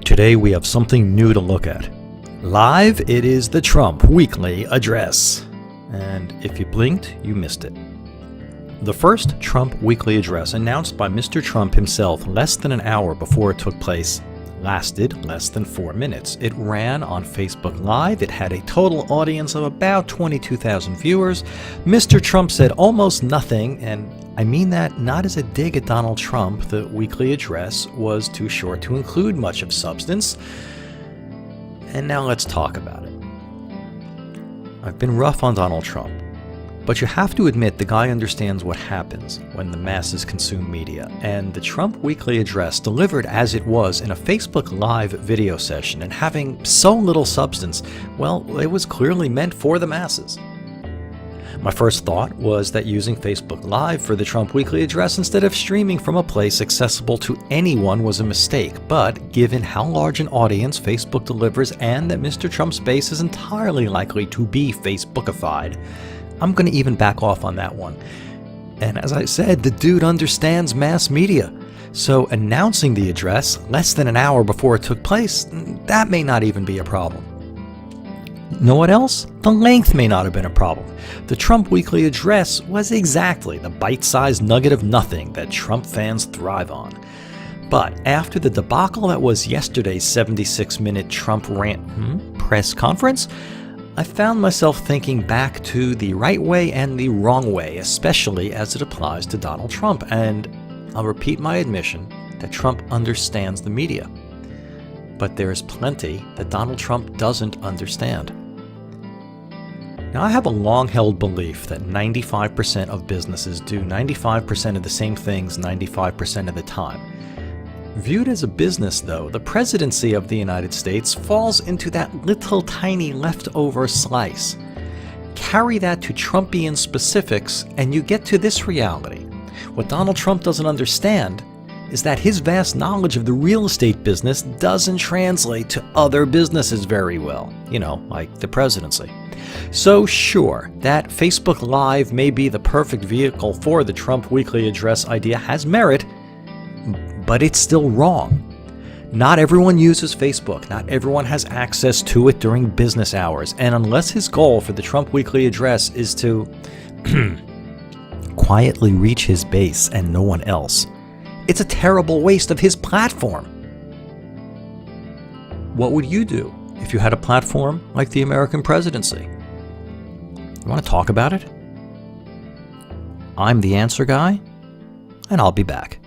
Today we have something new to look at. Live, it is the Trump Weekly Address. And if you blinked, you missed it. The first Trump Weekly Address, announced by Mr. Trump himself less than an hour before it took place, lasted less than 4 minutes. It ran on Facebook Live. It had a total audience of about 22,000 viewers. Mr. Trump said almost nothing, and I mean that not as a dig at Donald Trump. The weekly address was too short to include much of substance. And now let's talk about it. I've been rough on Donald Trump, but you have to admit the guy understands what happens when the masses consume media, and the Trump Weekly Address, delivered as it was in a Facebook Live video session and having so little substance, well, it was clearly meant for the masses. My first thought was that using Facebook Live for the Trump Weekly Address instead of streaming from a place accessible to anyone was a mistake, but given how large an audience Facebook delivers and that Mr. Trump's base is entirely likely to be Facebookified, I'm going to even back off on that one. And as I said, the dude understands mass media. So announcing the address less than an hour before it took place, that may not even be a problem. Know what else? The length may not have been a problem. The Trump Weekly Address was exactly the bite-sized nugget of nothing that Trump fans thrive on. But after the debacle that was yesterday's 76-minute Trump press conference, I found myself thinking back to the right way and the wrong way, especially as it applies to Donald Trump. And I'll repeat my admission that Trump understands the media. But there is plenty that Donald Trump doesn't understand. Now, I have a long-held belief that 95% of businesses do 95% of the same things 95% of the time. Viewed as a business, though, the presidency of the United States falls into that little tiny leftover slice. Carry that to Trumpian specifics, and you get to this reality. What Donald Trump doesn't understand is that his vast knowledge of the real estate business doesn't translate to other businesses very well, like the presidency. So sure, that Facebook Live may be the perfect vehicle for the Trump Weekly Address idea has merit, but it's still wrong. Not everyone uses Facebook. Not everyone has access to it during business hours. And unless his goal for the Trump Weekly Address is to quietly reach his base and no one else, it's a terrible waste of his platform. What would you do if you had a platform like the American presidency? You want to talk about it? I'm the answer guy, and I'll be back.